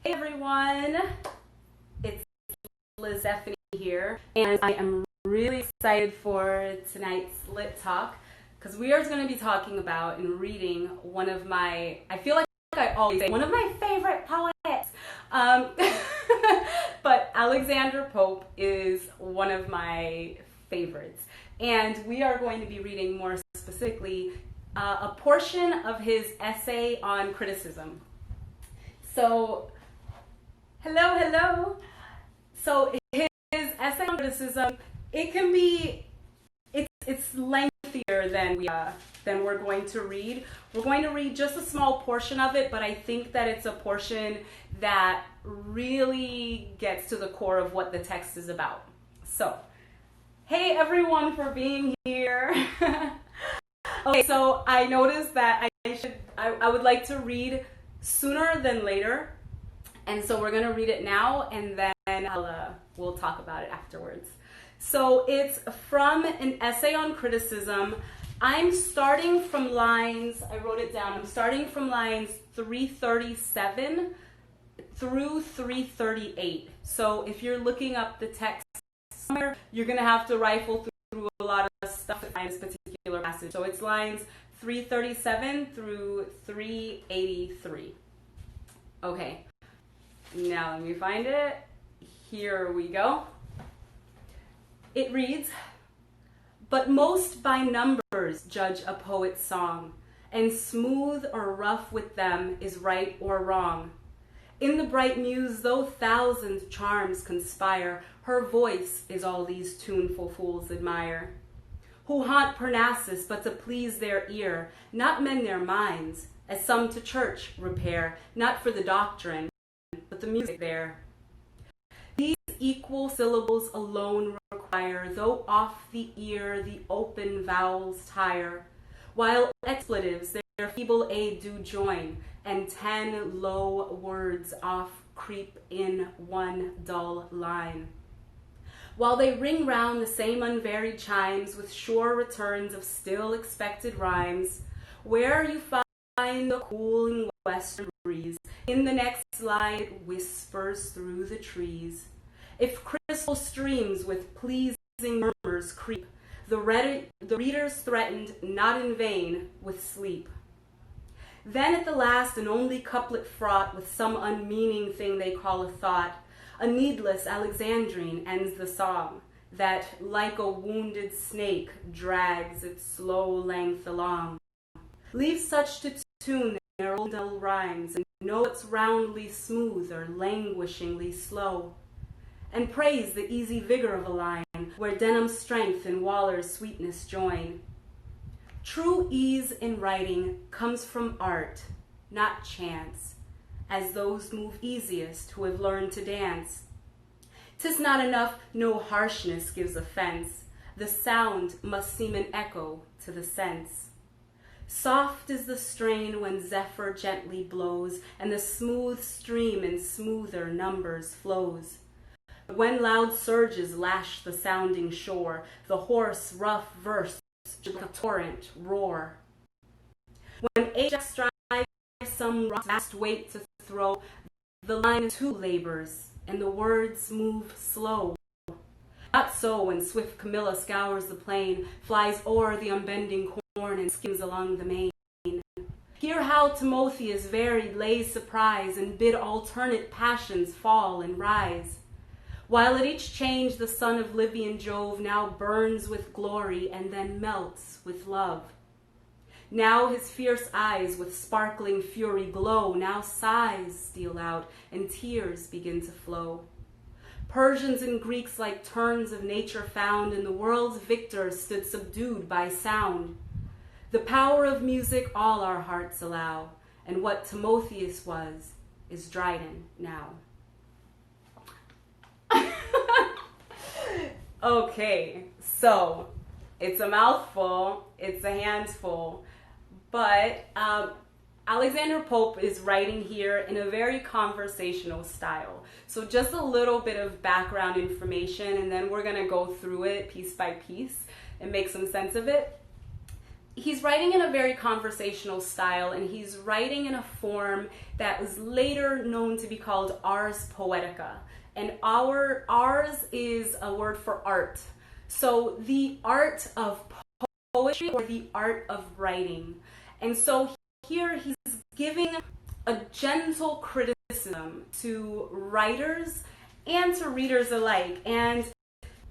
Everyone, it's Lyz-Stephanie here, and I am really excited for tonight's Lit Talk because we are going to be talking about and reading one of my, I feel like I always say, one of my favorite poets. But Alexander Pope is one of my favorites, and we are going to be reading more specifically a portion of his essay on criticism. So, hello. So his essay on criticism, it can be, it's lengthier than we're going to read. We're going to read just a small portion of it, but I think that it's a portion that really gets to the core of what the text is about. So, hey everyone for being here. Okay, so I noticed that I would like to read sooner than later, and so we're gonna read it now, and then we'll talk about it afterwards. So it's from an essay on criticism. I'm starting from lines, I wrote it down, I'm starting from lines 337 through 338. So if you're looking up the text somewhere, you're gonna have to rifle through a lot of stuff to find this particular passage. So it's lines 337 through 383. Okay, now let me find it. Here we go. It reads, "But most by numbers judge a poet's song, and smooth or rough with them is right or wrong. In the bright muse, though thousand charms conspire, her voice is all these tuneful fools admire. Who haunt Parnassus but to please their ear, not mend their minds, as some to church repair, not for the doctrine, but the music there. These equal syllables alone require, though off the ear the open vowels tire, while expletives their feeble aid do join, and 10 low words off creep in one dull line. While they ring round the same unvaried chimes with sure returns of still expected rhymes, where you find the cooling western breeze, in the next slide whispers through the trees. If crystal streams with pleasing murmurs creep, the reader's threatened not in vain with sleep. Then at the last an only couplet fraught with some unmeaning thing they call a thought, a needless Alexandrine ends the song, that like a wounded snake drags its slow length along. Leave such to tune their old dull rhymes, and know it's roundly smooth or languishingly slow, and praise the easy vigor of a line, where Denham's strength and Waller's sweetness join. True ease in writing comes from art, not chance, as those move easiest who have learned to dance. 'Tis not enough no harshness gives offense, the sound must seem an echo to the sense. Soft is the strain when zephyr gently blows, and the smooth stream in smoother numbers flows. But when loud surges lash the sounding shore, the hoarse, rough verse like a torrent roar. When Ajax strives some vast weight to throw, the line too labors, and the words move slow. Not so when swift Camilla scours the plain, flies o'er the unbending corn, and skims along the main. Hear how Timotheus varied lays surprise, and bid alternate passions fall and rise. While at each change the son of Libyan Jove now burns with glory and then melts with love. Now his fierce eyes with sparkling fury glow, now sighs steal out and tears begin to flow. Persians and Greeks like turns of nature found, and the world's victors stood subdued by sound. The power of music all our hearts allow, and what Timotheus was is Dryden now." Okay, so it's a mouthful, it's a handful, but Alexander Pope is writing here in a very conversational style. So just a little bit of background information, and then we're going to go through it piece by piece and make some sense of it. he's writing in a very conversational style, and he's writing in a form that was later known to be called ars poetica. And ars is a word for art. So the art of poetry, or the art of writing. And so here he's giving a gentle criticism to writers and to readers alike. And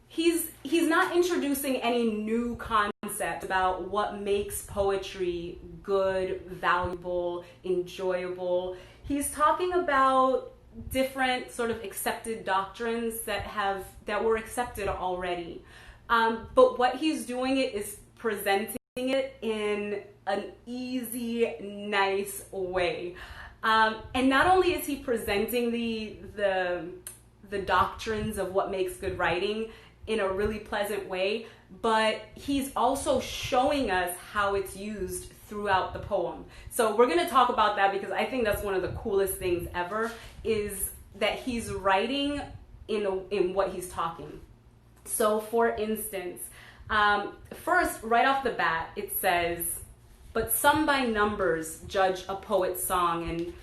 he's not introducing any new concept about what makes poetry good, valuable, enjoyable. He's talking about different sort of accepted doctrines that were accepted already. But what he's doing it is presenting it in an easy, nice way. And not only is he presenting the doctrines of what makes good writing in a really pleasant way, but he's also showing us how it's used throughout the poem. So we're going to talk about that, because I think that's one of the coolest things ever, is that he's writing in what he's talking. So for instance, first, right off the bat, it says, "But some by numbers judge a poet's song, and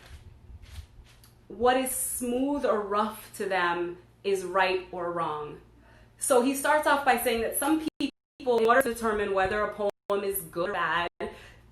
what is smooth or rough to them is right or wrong." So he starts off by saying that some people, in order to determine whether a poem is good or bad,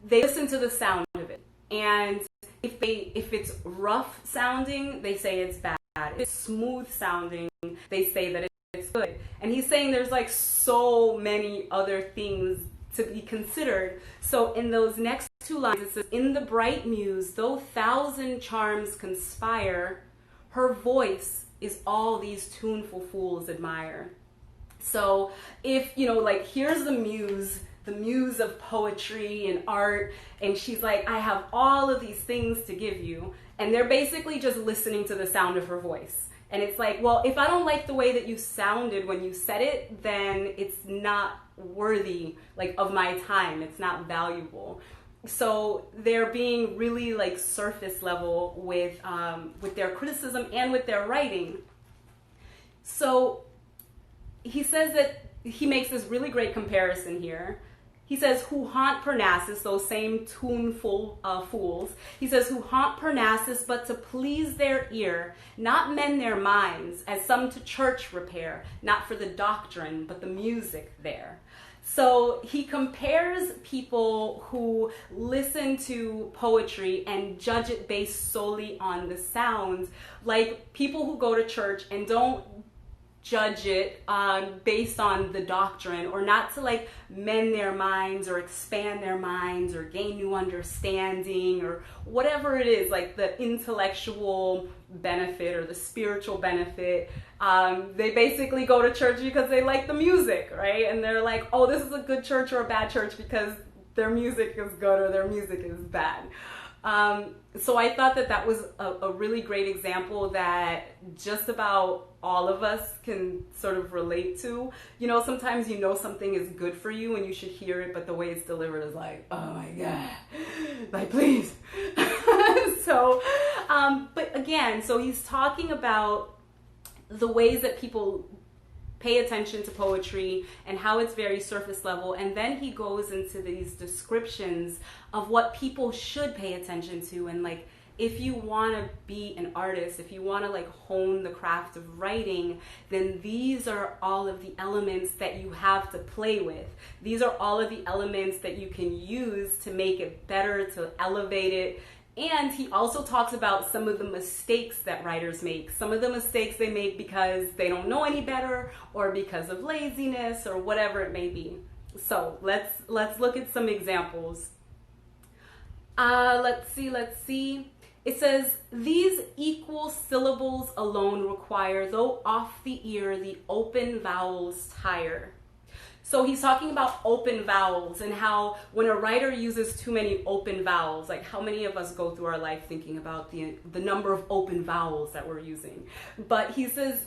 they listen to the sound of it. And if it's rough sounding, they say it's bad. If it's smooth sounding, they say that it's good. And he's saying there's like so many other things to be considered. So in those next two lines, it says, "In the bright muse, though 1,000 charms conspire, her voice is all these tuneful fools admire." So if, like, here's the muse of poetry and art, and she's like, "I have all of these things to give you," and they're basically just listening to the sound of her voice. And it's like, well, if I don't like the way that you sounded when you said it, then it's not worthy, like, of my time. It's not valuable. So they're being really like surface level with their criticism and with their writing. So he says that he makes this really great comparison here. He says, "Who haunt Parnassus," those same tuneful fools. He says, "Who haunt Parnassus but to please their ear, not mend their minds, as some to church repair, not for the doctrine, but the music there." So he compares people who listen to poetry and judge it based solely on the sound, like people who go to church and don't judge it based on the doctrine, or not to like mend their minds or expand their minds or gain new understanding or whatever it is, like the intellectual benefit or the spiritual benefit. They basically go to church because they like the music, right? And they're like, oh, this is a good church or a bad church because their music is good or their music is bad. So I thought that was a really great example that just about all of us can sort of relate to. Sometimes something is good for you and you should hear it, but the way it's delivered is like, oh my God, like, please. So, but again, so he's talking about the ways that people pay attention to poetry and how it's very surface level, and then he goes into these descriptions of what people should pay attention to. And like, if you want to be an artist, if you want to like hone the craft of writing, then these are all of the elements that you have to play with. These are all of the elements that you can use to make it better, to elevate it. And he also talks about some of the mistakes that writers make. Some of the mistakes they make because they don't know any better, or because of laziness, or whatever it may be. So let's look at some examples. Let's see. It says, "These equal syllables alone require, though off the ear, the open vowels tire." So he's talking about open vowels and how when a writer uses too many open vowels, like how many of us go through our life thinking about the number of open vowels that we're using. But he says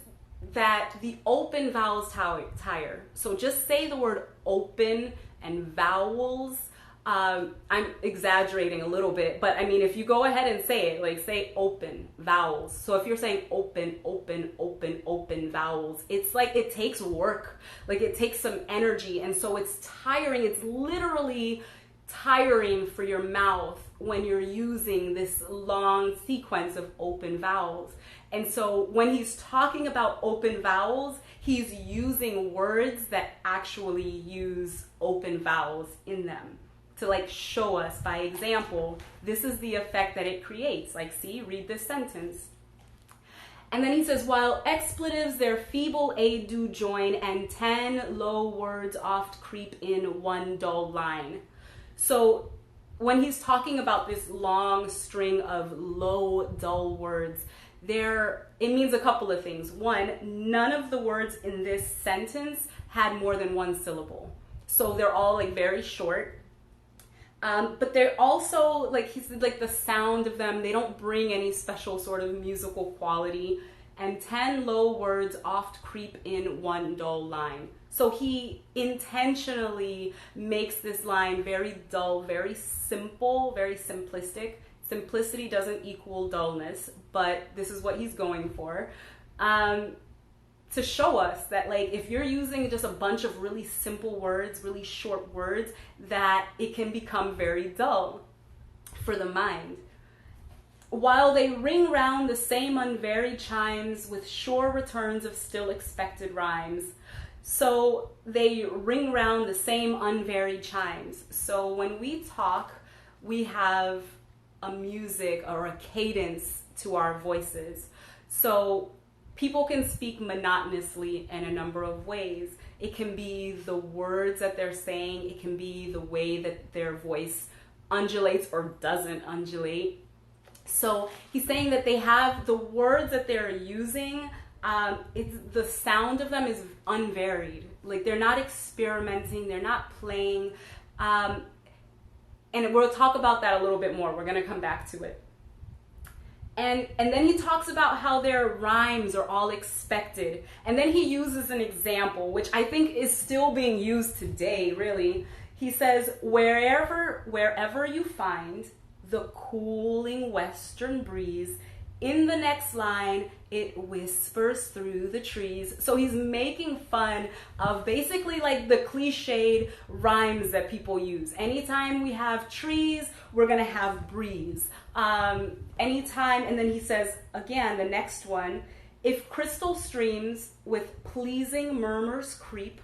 that the open vowels tire. So just say the word open and vowels. I'm exaggerating a little bit, but I mean, if you go ahead and say it, like say open vowels. So if you're saying open vowels, it's like it takes work, like it takes some energy. And so it's tiring. It's literally tiring for your mouth when you're using this long sequence of open vowels. And so when he's talking about open vowels, he's using words that actually use open vowels in them to like show us by example, this is the effect that it creates. Like, see, read this sentence. And then he says, while expletives their feeble aid do join, and 10 low words oft creep in one dull line. So when he's talking about this long string of low, dull words, it means a couple of things. One, none of the words in this sentence had more than one syllable. So they're all like very short. But they're also, like he said, like the sound of them, they don't bring any special sort of musical quality. And 10 low words oft creep in one dull line. So he intentionally makes this line very dull, very simple, very simplistic. Simplicity doesn't equal dullness, but this is what he's going for. To show us that, like, if you're using just a bunch of really simple words, really short words, that it can become very dull for the mind. While they ring round the same unvaried chimes with sure returns of still expected rhymes. So they ring round the same unvaried chimes. So when we talk, we have a music or a cadence to our voices. So people can speak monotonously in a number of ways. It can be the words that they're saying. It can be the way that their voice undulates or doesn't undulate. So he's saying that they have the words that they're using, the sound of them is unvaried. Like, they're not experimenting, they're not playing. And we'll talk about that a little bit more. We're going to come back to it. And then he talks about how their rhymes are all expected. And then he uses an example, which I think is still being used today, really. He says, wherever you find the cooling western breeze, in the next line, it whispers through the trees. So he's making fun of basically like the cliched rhymes that people use. Anytime we have trees, we're gonna have breeze. Anytime, and then he says, again, the next one, if crystal streams with pleasing murmurs creep,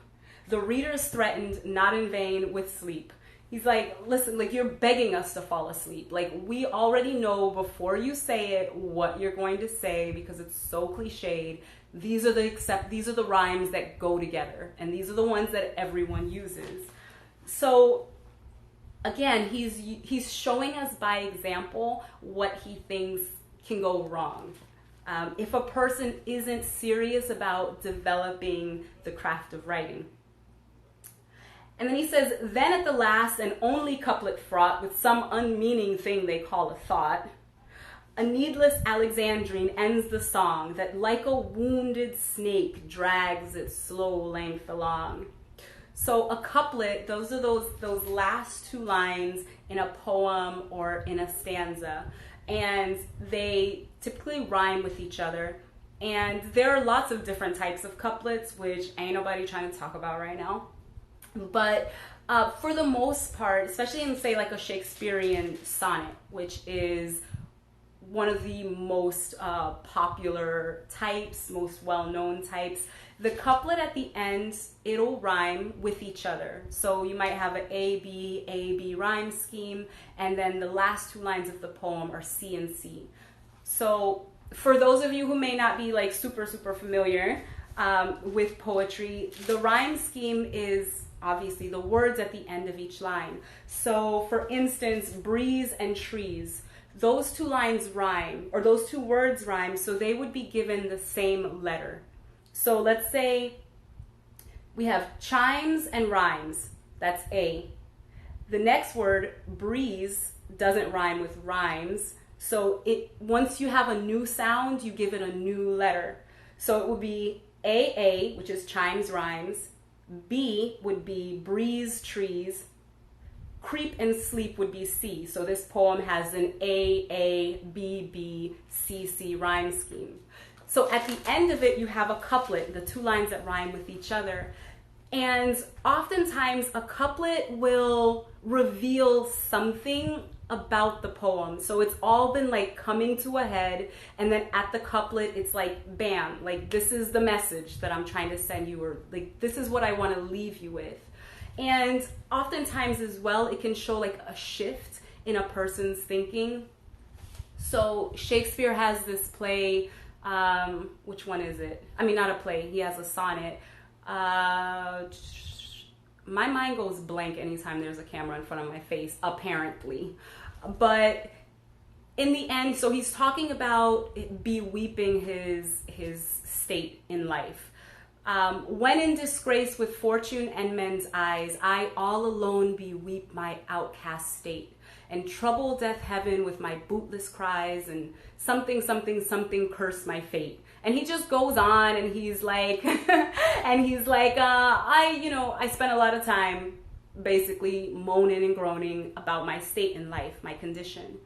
the reader's threatened, not in vain, with sleep. He's like, listen, like, you're begging us to fall asleep. Like, we already know before you say it what you're going to say because it's so cliched. These are the rhymes that go together, and these are the ones that everyone uses. So again, he's showing us by example what he thinks can go wrong. If a person isn't serious about developing the craft of writing. And then he says, then at the last and only couplet fraught with some unmeaning thing they call a thought, a needless Alexandrine ends the song that like a wounded snake drags its slow length along. So a couplet, those are those last two lines in a poem or in a stanza. And they typically rhyme with each other. And there are lots of different types of couplets, which ain't nobody trying to talk about right now. But for the most part, especially in, say, like a Shakespearean sonnet, which is one of the most popular types, most well-known types, the couplet at the end, it'll rhyme with each other. So you might have an A, B rhyme scheme, and then the last two lines of the poem are C and C. So for those of you who may not be like super familiar with poetry, the rhyme scheme is obviously the words at the end of each line. So for instance, breeze and trees, those two lines rhyme, or those two words rhyme, so they would be given the same letter. So let's say we have chimes and rhymes, that's A. The next word, breeze, doesn't rhyme with rhymes, so once you have a new sound, you give it a new letter. So it would be AA, which is chimes, rhymes. B would be breeze, trees. Creep and sleep would be C. So this poem has an A, B, C rhyme scheme. So at the end of it, you have a couplet, the two lines that rhyme with each other. And oftentimes a couplet will reveal something about the poem. So it's all been like coming to a head, and then at the couplet it's like bam, like this is the message that I'm trying to send you, or like this is what I want to leave you with. And oftentimes as well, it can show like a shift in a person's thinking. So Shakespeare has this play, which one is it? I mean, not a play, he has a sonnet. My mind goes blank anytime there's a camera in front of my face, apparently. But in the end, so he's talking about beweeping his state in life. When in disgrace with fortune and men's eyes, I all alone beweep my outcast state, and trouble death heaven with my bootless cries, and something, something, something curse my fate. And he just goes on, and he's like, I spent a lot of time basically moaning and groaning about my state in life, my condition.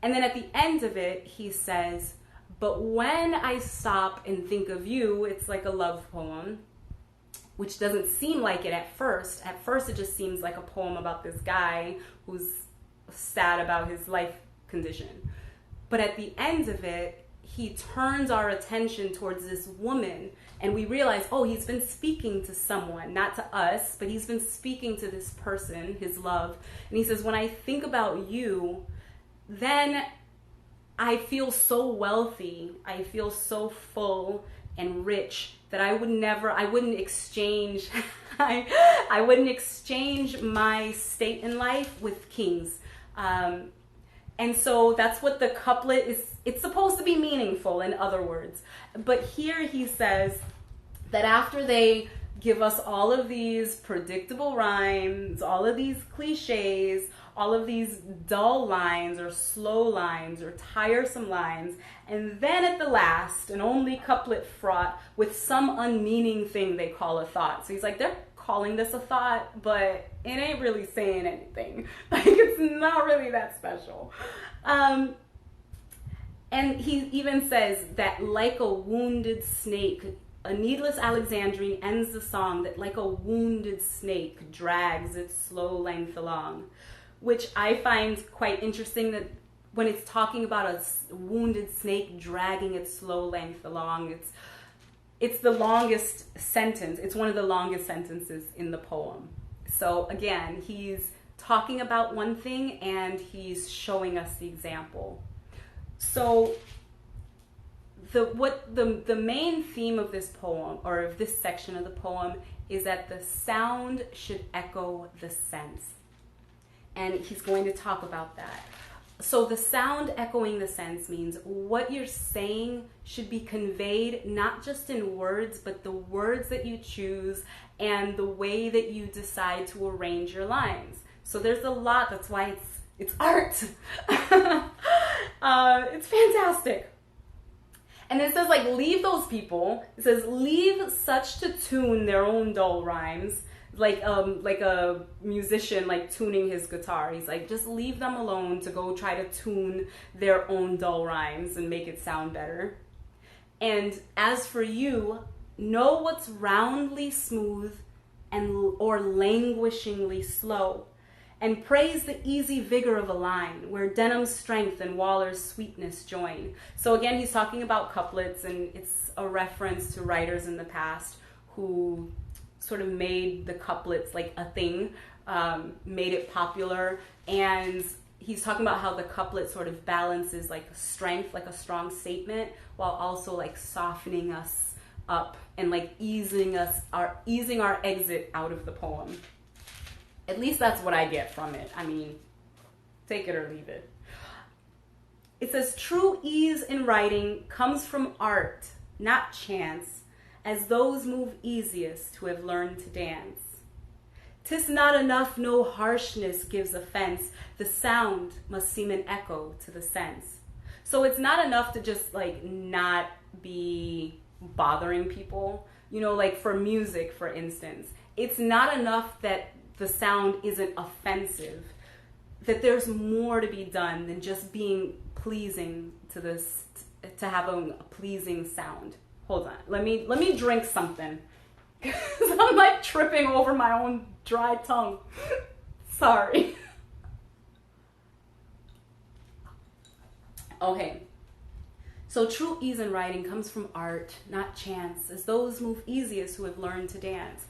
And then at the end of it, he says, but when I stop and think of you, it's like a love poem, which doesn't seem like it at first. At first, it just seems like a poem about this guy who's sad about his life condition. But at the end of it, he turns our attention towards this woman, and we realize, oh, he's been speaking to someone, not to us, but he's been speaking to this person, his love. And he says, when I think about you, then I feel so wealthy, I feel so full and rich that I wouldn't exchange I wouldn't exchange my state in life with kings. And so that's what the couplet is. It's supposed to be meaningful, in other words. But here he says that after they give us all of these predictable rhymes, all of these cliches, all of these dull lines or slow lines or tiresome lines, and then at the last, an only couplet fraught with some unmeaning thing they call a thought. So he's like, they're calling this a thought, but it ain't really saying anything. Like, it's not really that special. And he even says that like a wounded snake, a needless Alexandrine ends the song that like a wounded snake drags its slow length along, which I find quite interesting, that when it's talking about a wounded snake dragging its slow length along, it's the longest sentence. It's one of the longest sentences in the poem. So again, he's talking about one thing and he's showing us the example. So the main theme of this poem, or of this section of the poem, is that the sound should echo the sense. And he's going to talk about that. So the sound echoing the sense means what you're saying should be conveyed not just in words, but the words that you choose and the way that you decide to arrange your lines. So there's a lot. That's why it's art. It's fantastic. And it says, like, leave those people. It says, leave such to tune their own dull rhymes, like a musician like tuning his guitar. He's like, just leave them alone to go try to tune their own dull rhymes and make it sound better. And as for you, know what's roundly smooth or languishingly slow, and praise the easy vigor of a line where Denham's strength and Waller's sweetness join. So again, he's talking about couplets, and it's a reference to writers in the past who sort of made the couplets like a thing, made it popular. And he's talking about how the couplet sort of balances like strength, like a strong statement, while also like softening us up and like easing our exit out of the poem. At least that's what I get from it. I mean, take it or leave it. It says, true ease in writing comes from art, not chance, as those move easiest who have learned to dance. 'Tis not enough no harshness gives offense, the sound must seem an echo to the sense. So it's not enough to just like not be bothering people. You know, like for music, for instance, it's not enough that the sound isn't offensive, that there's more to be done than just being pleasing to have a pleasing sound. Hold on, let me drink something. I'm I'm like tripping over my own dry tongue. Sorry. Okay. So true ease in writing comes from art, not chance, as those move easiest who have learned to dance.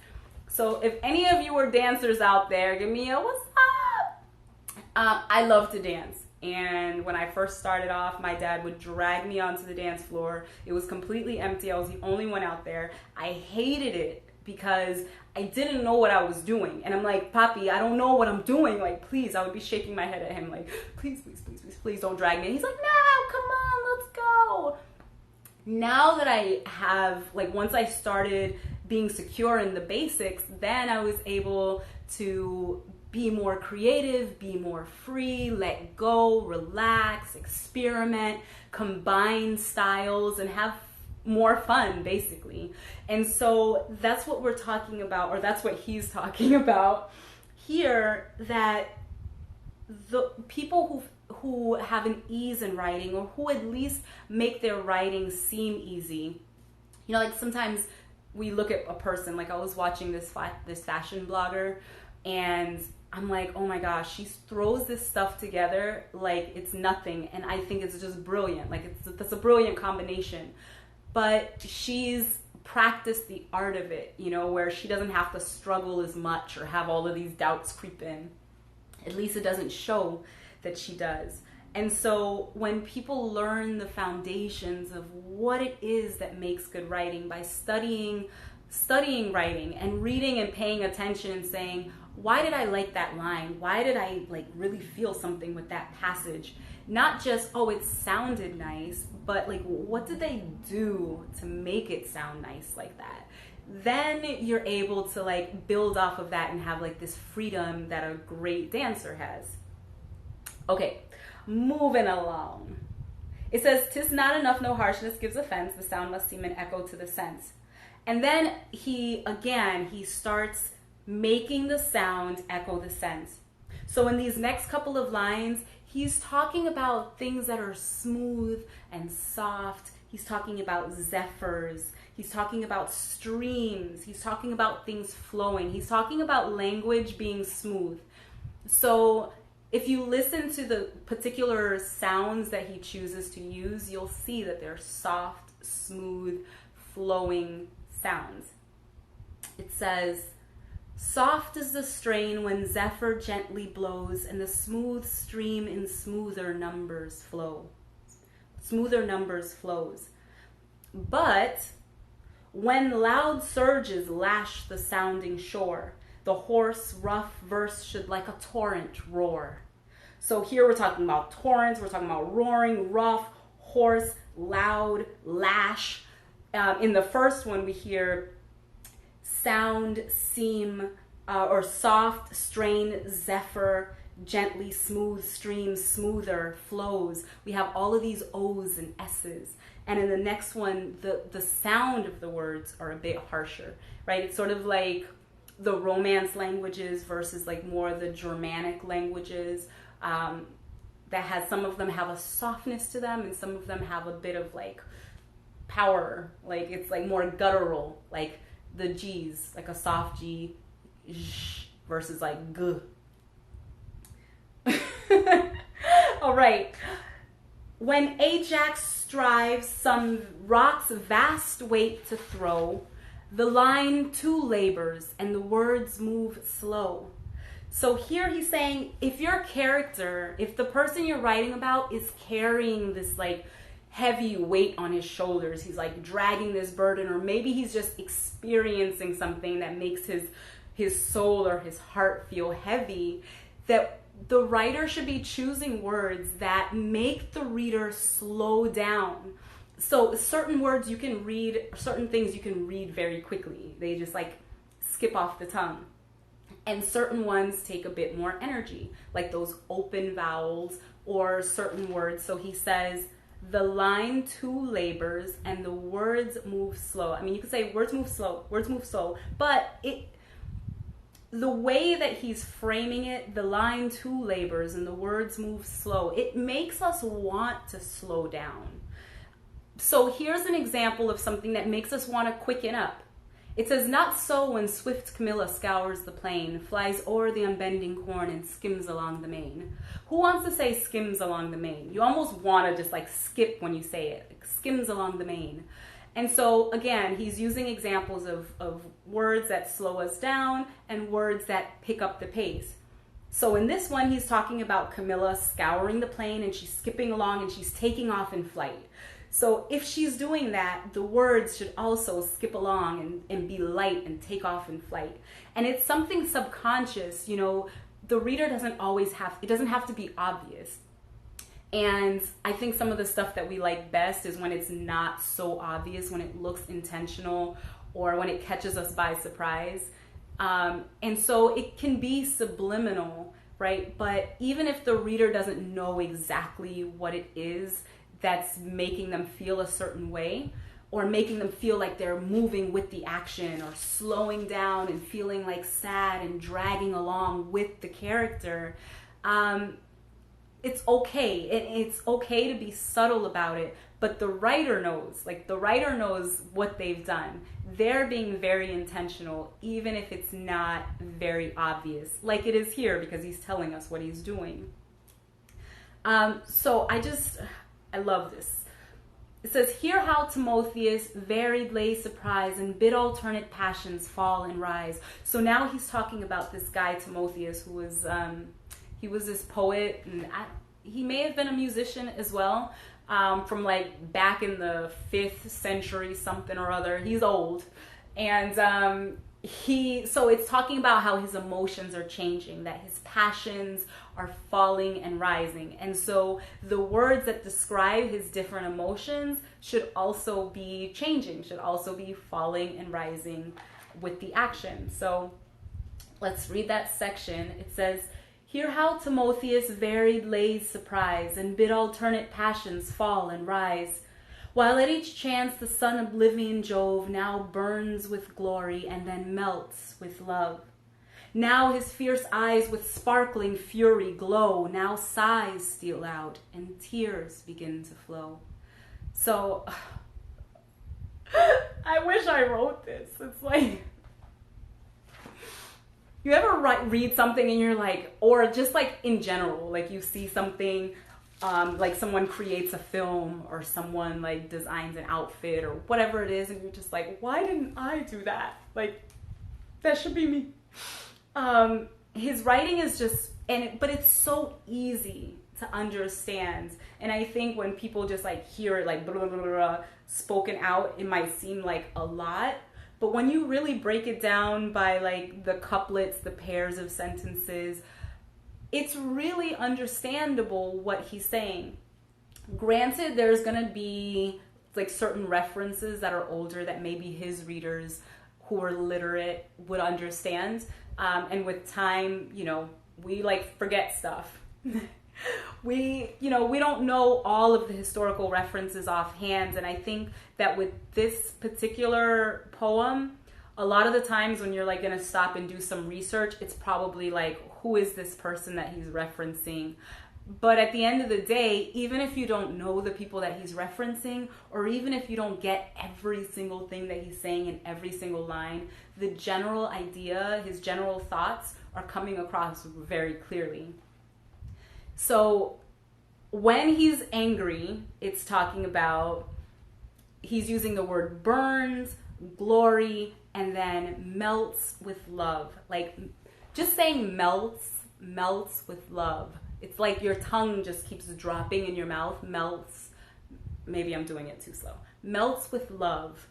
So if any of you are dancers out there, give me a what's up. I love to dance. And when I first started off, my dad would drag me onto the dance floor. It was completely empty. I was the only one out there. I hated it because I didn't know what I was doing. And I'm like, Papi, I don't know what I'm doing. Like, please, I would be shaking my head at him like, please, please, please, please, please don't drag me. And he's like, no, come on, let's go. Now that I have, like, once I started being secure in the basics, then I was able to be more creative, be more free, let go, relax, experiment, combine styles, and have more fun, basically. And so that's what we're talking about, or that's what he's talking about here, that the people who have an ease in writing, or who at least make their writing seem easy. You know, like sometimes we look at a person, like I was watching this fashion blogger, and I'm like, oh my gosh, she throws this stuff together like it's nothing. And I think it's just brilliant. Like that's a brilliant combination. But she's practiced the art of it, you know, where she doesn't have to struggle as much or have all of these doubts creep in. At least it doesn't show that she does. And so when people learn the foundations of what it is that makes good writing by studying writing and reading and paying attention and saying, why did I like that line? Why did I like really feel something with that passage? Not just, oh, it sounded nice, but like, what did they do to make it sound nice like that? Then you're able to like build off of that and have like this freedom that a great dancer has. Okay, moving along. It says, "'Tis not enough, no harshness gives offense. The sound must seem an echo to the sense." And then he starts making the sound echo the sense. So in these next couple of lines, he's talking about things that are smooth and soft. He's talking about zephyrs. He's talking about streams. He's talking about things flowing. He's talking about language being smooth. So if you listen to the particular sounds that he chooses to use, you'll see that they're soft, smooth, flowing sounds. It says, "Soft is the strain when zephyr gently blows, and the smooth stream in smoother numbers flow." Smoother numbers flows. "But when loud surges lash the sounding shore, the hoarse, rough verse should like a torrent roar." So here we're talking about torrents, we're talking about roaring, rough, hoarse, loud, lash. In the first one, we hear sound, seem, or soft, strain, zephyr, gently, smooth, stream, smoother, flows. We have all of these O's and S's. And in the next one, the sound of the words are a bit harsher, right? It's sort of like the Romance languages versus like more the Germanic languages. That has, some of them have a softness to them, and some of them have a bit of like power, like it's like more guttural, like the G's, like a soft G, sh, versus like g. All right. "When Ajax strives some rock's vast weight to throw, the line too labors and the words move slow." So here he's saying, if your character, if the person you're writing about is carrying this like heavy weight on his shoulders, he's like dragging this burden, or maybe he's just experiencing something that makes his soul or his heart feel heavy, that the writer should be choosing words that make the reader slow down. So certain words you can read, certain things you can read very quickly. They just like skip off the tongue. And certain ones take a bit more energy, like those open vowels or certain words. So he says, the line too labors and the words move slow. I mean, you could say words move slow, but the way that he's framing it, the line too labors and the words move slow, it makes us want to slow down. So here's an example of something that makes us want to quicken up. It says, not so when swift Camilla scours the plain, flies o'er the unbending corn and skims along the main. Who wants to say skims along the main? You almost want to just like skip when you say it, like, skims along the main. And so again, he's using examples of words that slow us down and words that pick up the pace. So in this one, he's talking about Camilla scouring the plain and she's skipping along and she's taking off in flight. So if she's doing that, the words should also skip along and be light and take off in flight. And it's something subconscious, you know, the reader doesn't always have, it doesn't have to be obvious. And I think some of the stuff that we like best is when it's not so obvious, when it looks intentional or when it catches us by surprise. And so it can be subliminal, right? But even if the reader doesn't know exactly what it is that's making them feel a certain way, or making them feel like they're moving with the action, or slowing down and feeling like sad and dragging along with the character, it's okay. It's okay to be subtle about it, but the writer knows, like the writer knows what they've done. They're being very intentional, even if it's not very obvious, like it is here, because he's telling us what he's doing. So I love this. It says, hear how Timotheus varied lay surprise and bid alternate passions fall and rise. So now he's talking about this guy Timotheus, who was he was this poet, and he may have been a musician as well, from like back in the 5th century something or other. He's old, and so it's talking about how his emotions are changing, that his passions are falling and rising. And so the words that describe his different emotions should also be changing, should also be falling and rising with the action. So let's read that section. It says, hear how Timotheus varied lay's surprise and bid alternate passions fall and rise. While at each chance the sun oblivion Jove now burns with glory and then melts with love. Now his fierce eyes with sparkling fury glow. Now sighs steal out and tears begin to flow. So, I wish I wrote this. It's like, you ever read something and you're like, or just like in general, like you see something, like someone creates a film or someone like designs an outfit or whatever it is, and you're just like, why didn't I do that? Like, that should be me. His writing is just, but it's so easy to understand. And I think when people just like hear it like blah, blah, blah, blah, spoken out, it might seem like a lot. But when you really break it down by like the couplets, the pairs of sentences, it's really understandable what he's saying. Granted, there's gonna be like certain references that are older that maybe his readers who are literate would understand. And with time, you know, we like forget stuff. we don't know all of the historical references offhand. And I think that with this particular poem, a lot of the times when you're like going to stop and do some research, it's probably like, who is this person that he's referencing? But at the end of the day, even if you don't know the people that he's referencing, or even if you don't get every single thing that he's saying in every single line, the general idea, his general thoughts are coming across very clearly. So when he's angry, it's talking about, he's using the word burns, glory, and then melts with love. Like just saying melts with love. It's like your tongue just keeps dropping in your mouth, melts. Maybe I'm doing it too slow. Melts with love.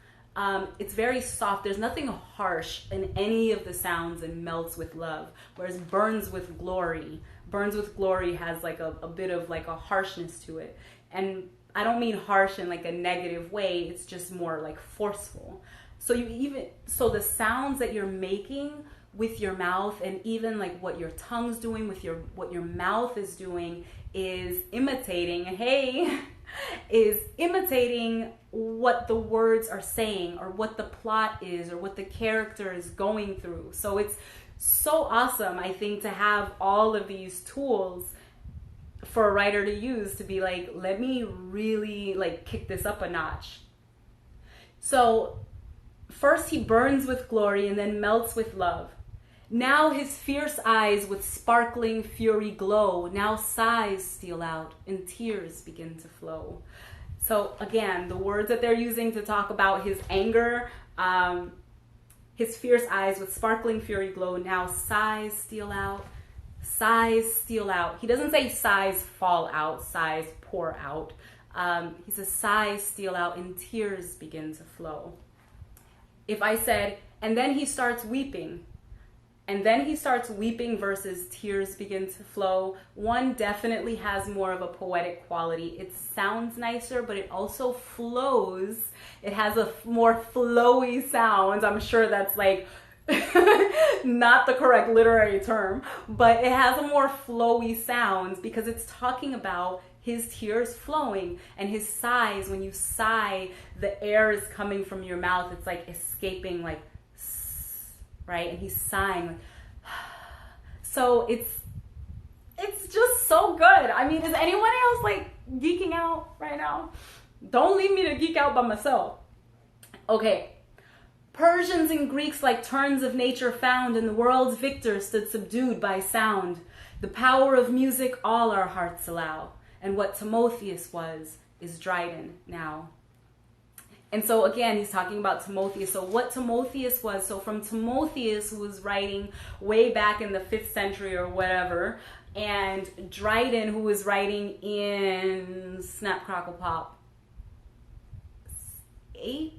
It's very soft. There's nothing harsh in any of the sounds in melts with love. Whereas burns with glory has like a bit of like a harshness to it. And I don't mean harsh in like a negative way. It's just more like forceful. So the sounds that you're making with your mouth, and even like what your tongue's doing with what your mouth is doing, is imitating what the words are saying, or what the plot is, or what the character is going through. So it's so awesome, I think, to have all of these tools for a writer to use to be like, let me really like kick this up a notch. So First he burns with glory and then melts with love. Now his fierce eyes with sparkling fury glow. Now sighs steal out and tears begin to flow. So again, the words that they're using to talk about his anger, his fierce eyes with sparkling fury glow. Now sighs steal out, sighs steal out. He doesn't say sighs fall out, sighs pour out. He says sighs steal out and tears begin to flow. If I said, and then he starts weeping, and then he starts weeping versus tears begin to flow, one definitely has more of a poetic quality. It sounds nicer, but it also flows. It has a more flowy sound. I'm sure that's like not the correct literary term, but it has a more flowy sound because it's talking about his tears flowing and his sighs. When you sigh, the air is coming from your mouth. It's like escaping, like, right? And he's sighing. Like, so it's just so good. I mean, is anyone else like geeking out right now? Don't leave me to geek out by myself. Okay. Persians and Greeks like turns of nature found, and the world's victor stood subdued by sound. The power of music all our hearts allow, and what Timotheus was is Dryden now. And so again, he's talking about Timotheus. So what Timotheus was, so from Timotheus, who was writing way back in the 5th century or whatever, and Dryden, who was writing in Snap Crackle Pop 18th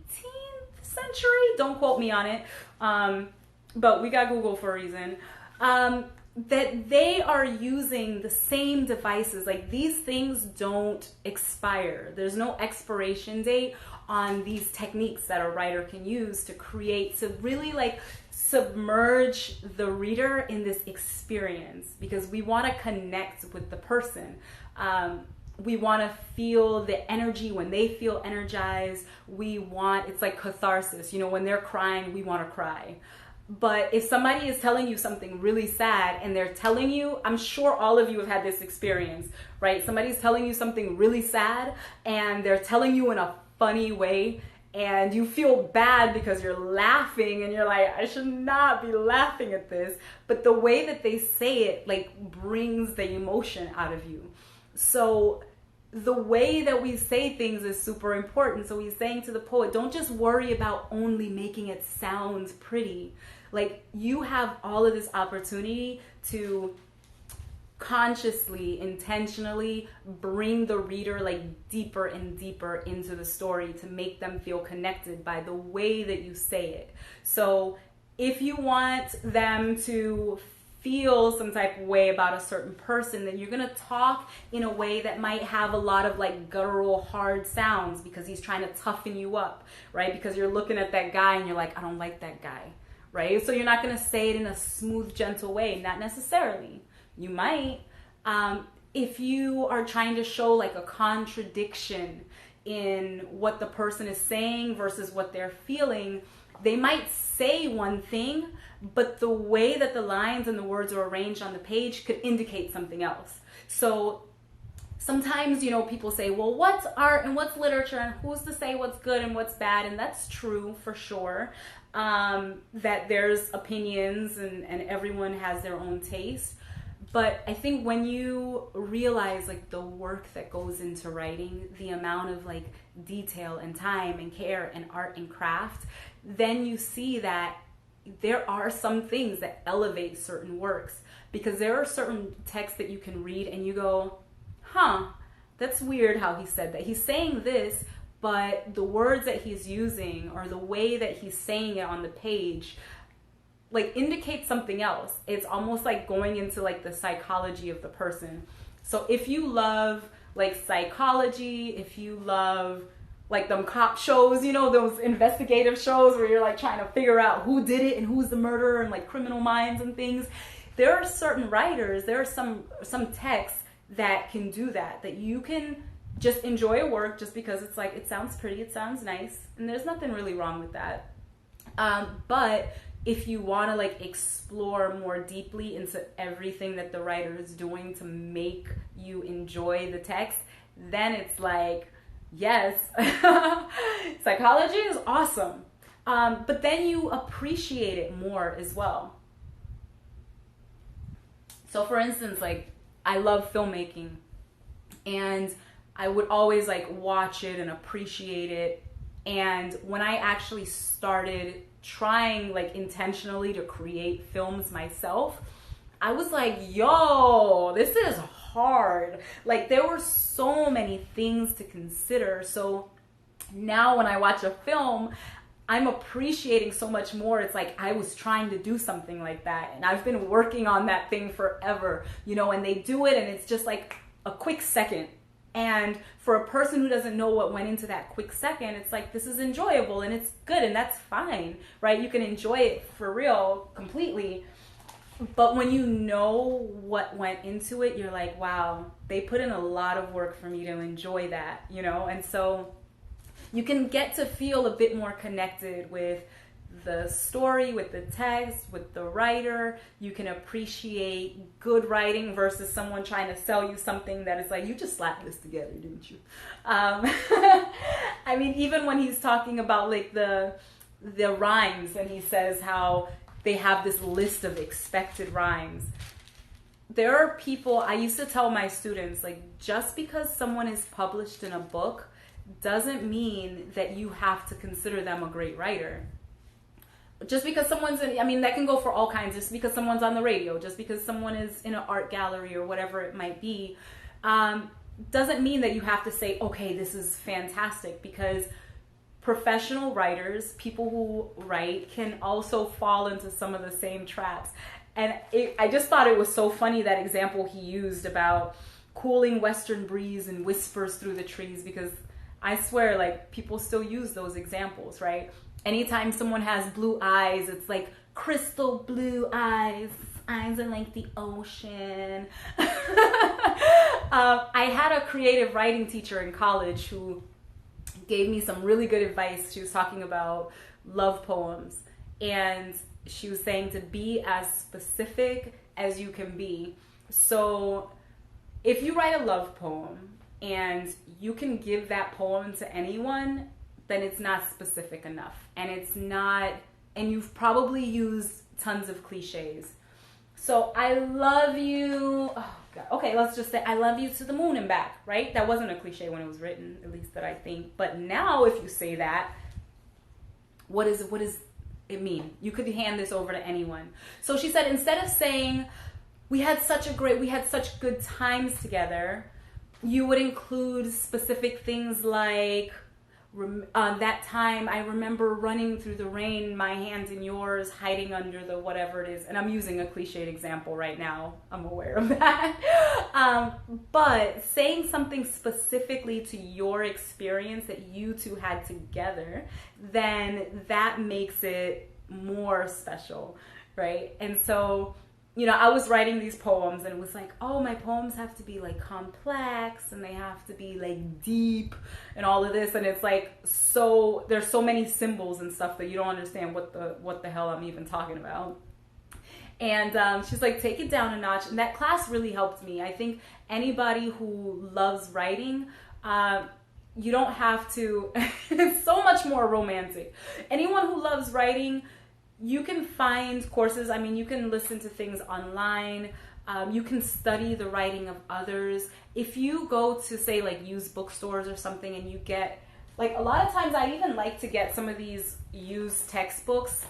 century, don't quote me on it, but we got Google for a reason, that they are using the same devices. Like, these things don't expire. There's no expiration date on these techniques that a writer can use to create, to really like submerge the reader in this experience, because we want to connect with the person. We want to feel the energy when they feel energized. It's like catharsis. You know, when they're crying, we want to cry. But if somebody is telling you something really sad and they're telling you, I'm sure all of you have had this experience, right? Somebody's telling you something really sad and they're telling you in a funny way, and you feel bad because you're laughing and you're like, I should not be laughing at this. But the way that they say it like brings the emotion out of you. So the way that we say things is super important. So he's saying to the poet, don't just worry about only making it sound pretty. Like, you have all of this opportunity to consciously, intentionally bring the reader like deeper and deeper into the story to make them feel connected by the way that you say it. So if you want them to feel some type of way about a certain person, then you're going to talk in a way that might have a lot of like guttural, hard sounds, because he's trying to toughen you up, right? Because you're looking at that guy and you're like, I don't like that guy, right? So you're not going to say it in a smooth, gentle way. Not necessarily. You might. If you are trying to show like a contradiction in what the person is saying versus what they're feeling, they might say one thing, but the way that the lines and the words are arranged on the page could indicate something else. So sometimes, you know, people say, well, what's art and what's literature and who's to say what's good and what's bad? And that's true for sure, that there's opinions and everyone has their own taste. But I think when you realize like the work that goes into writing, the amount of like detail and time and care and art and craft, then you see that there are some things that elevate certain works, because there are certain texts that you can read and you go, huh, that's weird how he said that. He's saying this, but the words that he's using or the way that he's saying it on the page like indicates something else. It's almost like going into like the psychology of the person. So if you love like psychology, if you love like them cop shows, you know, those investigative shows where you're like trying to figure out who did it and who's the murderer and like Criminal Minds and things, there are certain writers, there are some texts that can do that, that you can just enjoy a work just because it's like, it sounds pretty, it sounds nice, and there's nothing really wrong with that. But if you want to like explore more deeply into everything that the writer is doing to make you enjoy the text, then it's like, yes, psychology is awesome. But then you appreciate it more as well. So for instance, like, I love filmmaking, and I would always like watch it and appreciate it. And when I actually started trying like intentionally to create films myself, I was like, yo, this is hard. Like, there were so many things to consider. So now when I watch a film, I'm appreciating so much more. It's like I was trying to do something like that, and I've been working on that thing forever, you know, and they do it and it's just like a quick second. And for a person who doesn't know what went into that quick second, it's like, this is enjoyable and it's good, and that's fine, right? You can enjoy it for real completely. But when you know what went into it, you're like, wow, they put in a lot of work for me to enjoy that, you know? And so you can get to feel a bit more connected with the story, with the text, with the writer. You can appreciate good writing versus someone trying to sell you something that is like, you just slapped this together, didn't you? I mean, even when he's talking about like the rhymes, and he says how they have this list of expected rhymes. There are people, I used to tell my students, like, just because someone is published in a book doesn't mean that you have to consider them a great writer. Just because someone's in, I mean, that can go for all kinds. Just because someone's on the radio, just because someone is in an art gallery or whatever it might be, doesn't mean that you have to say, okay, this is fantastic, because professional writers, people who write, can also fall into some of the same traps. And I just thought it was so funny, that example he used about cooling western breeze and whispers through the trees, because I swear, like, people still use those examples, right? Anytime someone has blue eyes, it's like crystal blue eyes. Eyes are like the ocean. I had a creative writing teacher in college who gave me some really good advice. She was talking about love poems, and she was saying to be as specific as you can be. So if you write a love poem and you can give that poem to anyone, then it's not specific enough. And it's not, and you've probably used tons of cliches. So I love you, oh God. Okay, let's just say I love you to the moon and back, right? That wasn't a cliche when it was written, at least that I think. But now if you say that, what does it mean? You could hand this over to anyone. So she said, instead of saying, we had such good times together, you would include specific things like, that time I remember running through the rain, my hands in yours, hiding under the whatever it is. And I'm using a cliched example right now. I'm aware of that. But saying something specifically to your experience that you two had together, then that makes it more special, right? And so, you know, I was writing these poems and it was like, oh, my poems have to be like complex and they have to be like deep and all of this. And it's like, so there's so many symbols and stuff that you don't understand what the hell I'm even talking about. And she's like, take it down a notch. And that class really helped me. I think anybody who loves writing, you don't have to, it's so much more romantic. Anyone who loves writing, you can find courses. I mean, you can listen to things online. You can study the writing of others. If you go to, say, like used bookstores or something, and you get, like, a lot of times I even like to get some of these used textbooks.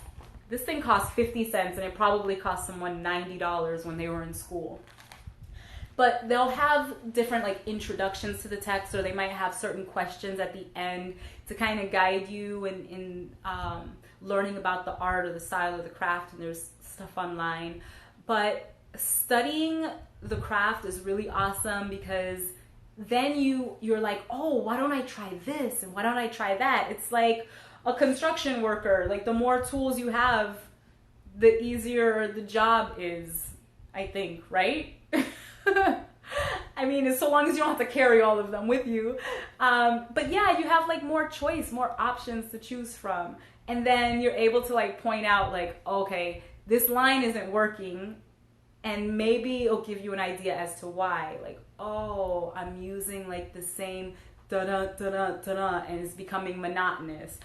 This thing costs 50 cents and it probably cost someone $90 when they were in school. But they'll have different like introductions to the text, or they might have certain questions at the end to kind of guide you in learning about the art or the style or the craft, and there's stuff online. But studying the craft is really awesome, because then you're like, oh, why don't I try this and why don't I try that? It's like a construction worker. Like, the more tools you have, the easier the job is, I think, right? I mean, so long as you don't have to carry all of them with you. But yeah, you have like more choice, more options to choose from. And then you're able to like point out like, okay, this line isn't working. And maybe it'll give you an idea as to why. Like, oh, I'm using like the same da-da, da-da, da-da, and it's becoming monotonous.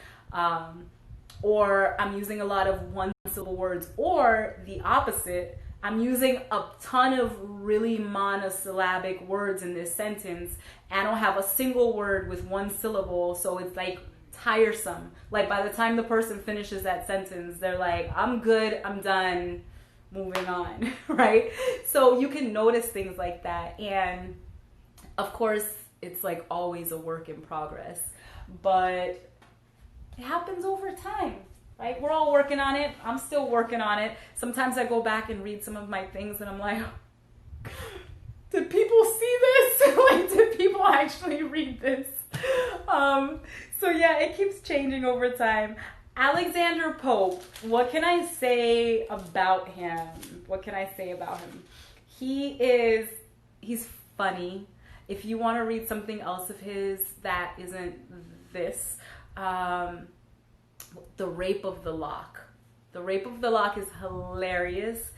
or I'm using a lot of one syllable words, or the opposite, I'm using a ton of really monosyllabic words in this sentence. I don't have a single word with one syllable, so it's like tiresome. Like by the time the person finishes that sentence, they're like, I'm good, I'm done, moving on, right? So you can notice things like that. And of course, it's like always a work in progress, but it happens over time, right? We're all working on it. I'm still working on it. Sometimes I go back and read some of my things and I'm like, did people see this? Like, did people actually read this? So yeah, it keeps changing over time. Alexander Pope, what can I say about him? What can I say about him? He's funny. If you want to read something else of his that isn't this, The Rape of the Lock. The Rape of the Lock is hilarious.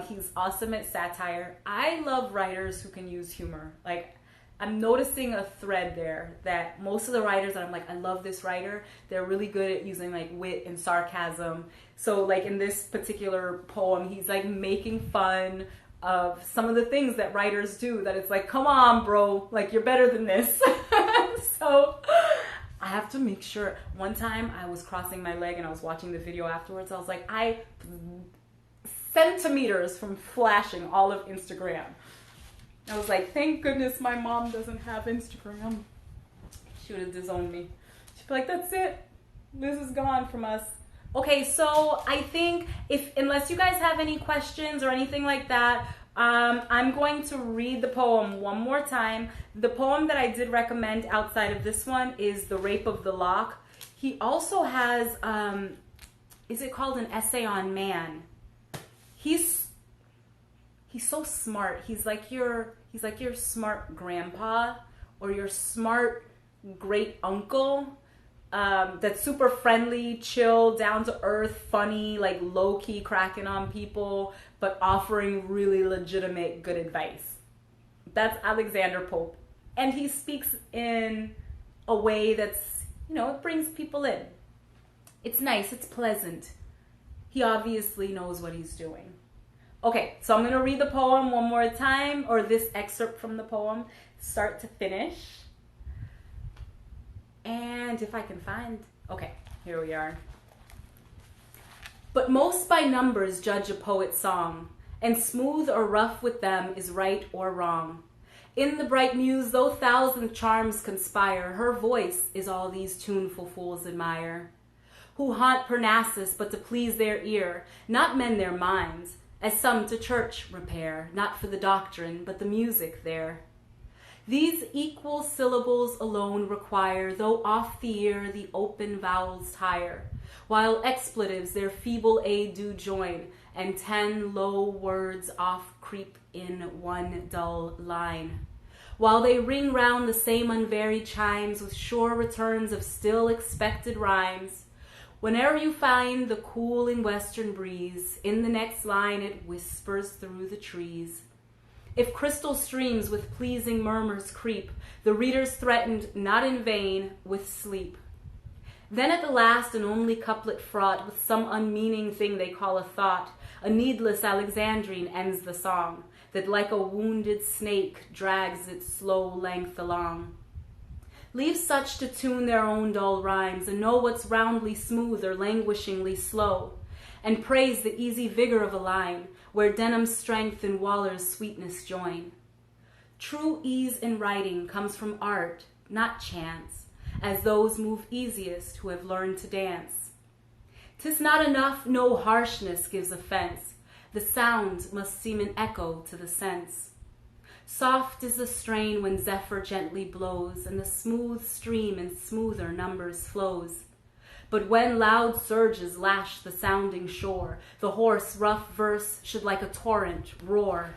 He's awesome at satire. I love writers who can use humor. Like, I'm noticing a thread there that most of the writers that I'm like, I love this writer, they're really good at using like wit and sarcasm. So like in this particular poem, he's like making fun of some of the things that writers do that it's like, come on, bro, like you're better than this. So I have to make sure. One time I was crossing my leg and I was watching the video afterwards. I was like, centimeters from flashing all of Instagram. I was like, thank goodness my mom doesn't have Instagram. She would have disowned me. She'd be like, that's it. Liz is gone from us. Okay, so I think unless you guys have any questions or anything like that, I'm going to read the poem one more time. The poem that I did recommend outside of this one is The Rape of the Lock. He also has, is it called An Essay on Man? He's so smart. He's like your smart grandpa or your smart great uncle. That's super friendly, chill, down to earth, funny, like low key cracking on people, but offering really legitimate good advice. That's Alexander Pope. And he speaks in a way that's, it brings people in. It's nice, it's pleasant. He obviously knows what he's doing. Okay, so I'm going to read the poem one more time, or this excerpt from the poem, start to finish. And if I can find, okay, here we are. But most by numbers judge a poet's song, and smooth or rough with them is right or wrong. In the bright muse, though thousand charms conspire, her voice is all these tuneful fools admire, who haunt Parnassus but to please their ear, not mend their minds, as some to church repair, not for the doctrine, but the music there. These equal syllables alone require, though off the ear the open vowels tire, while expletives their feeble aid do join, and 10 low words off creep in one dull line. While they ring round the same unvaried chimes with sure returns of still expected rhymes, whene'er you find the cooling western breeze, in the next line it whispers through the trees. If crystal streams with pleasing murmurs creep, the reader's threatened, not in vain, with sleep. Then at the last an only couplet fraught with some unmeaning thing they call a thought, a needless Alexandrine ends the song, that like a wounded snake drags its slow length along. Leave such to tune their own dull rhymes, and know what's roundly smooth or languishingly slow, and praise the easy vigor of a line, where Denham's strength and Waller's sweetness join. True ease in writing comes from art, not chance, as those move easiest who have learned to dance. 'Tis not enough no harshness gives offense, the sound must seem an echo to the sense. Soft is the strain when zephyr gently blows, and the smooth stream in smoother numbers flows. But when loud surges lash the sounding shore, the hoarse, rough verse should like a torrent roar.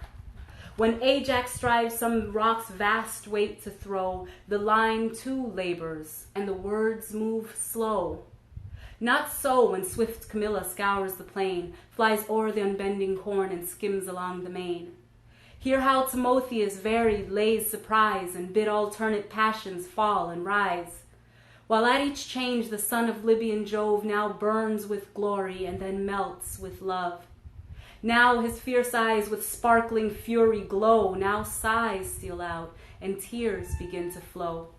When Ajax strives some rock's vast weight to throw, the line too labors, and the words move slow. Not so when swift Camilla scours the plain, flies o'er the unbending corn, and skims along the main. Hear how Timotheus varied lays surprise, and bid alternate passions fall and rise. while at each change the sun of Libyan Jove now burns with glory and then melts with love. Now his fierce eyes with sparkling fury glow, now sighs steal out and tears begin to flow.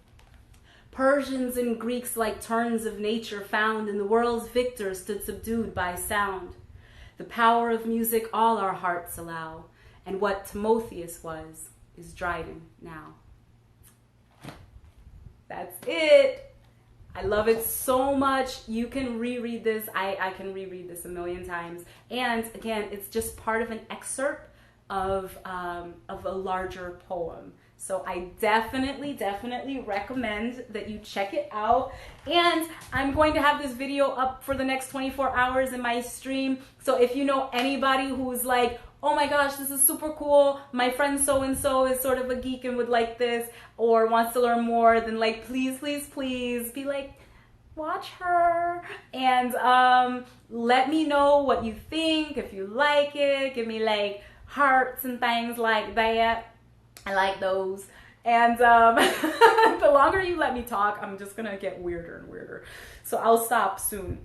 Persians and Greeks like turns of nature found, and the world's victor stood subdued by sound. The power of music all our hearts allow, and what Timotheus was is Dryden now. That's it. I love it so much. You can reread this. I can reread this a million times. And again, it's just part of an excerpt of a larger poem. So I definitely recommend that you check it out. And I'm going to have this video up for the next 24 hours in my stream. So if you know anybody who's like, oh my gosh, this is super cool, my friend so-and-so is sort of a geek and would like this, or wants to learn more, then like, please be like, watch her. And let me know what you think, if you like it. Give me like hearts and things like that. I like those. And the longer you let me talk, I'm just gonna get weirder and weirder. So I'll stop soon.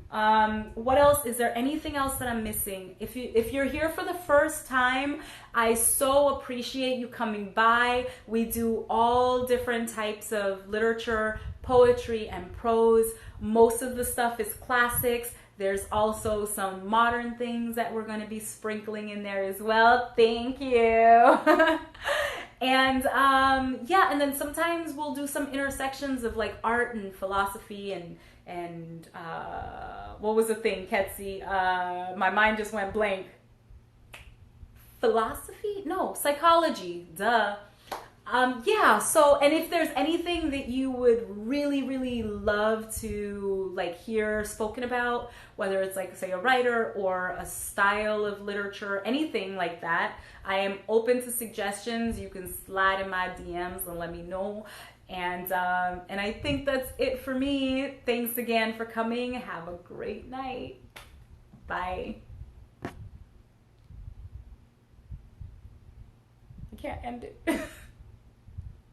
What else? Is there anything else that I'm missing? If you're here for the first time, I so appreciate you coming by. We do all different types of literature, poetry, and prose. Most of the stuff is classics. There's also some modern things that we're going to be sprinkling in there as well. Thank you. And yeah, and then sometimes we'll do some intersections of like art and philosophy and what was the thing, Ketsi? My mind just went blank. Philosophy? No, psychology. Duh. Yeah, so, and if there's anything that you would really love to like hear spoken about, whether it's like say a writer or a style of literature, anything like that, I am open to suggestions. You can slide in my DMs and let me know. And I think that's it for me. Thanks again for coming. Have a great night. Bye. I can't end it.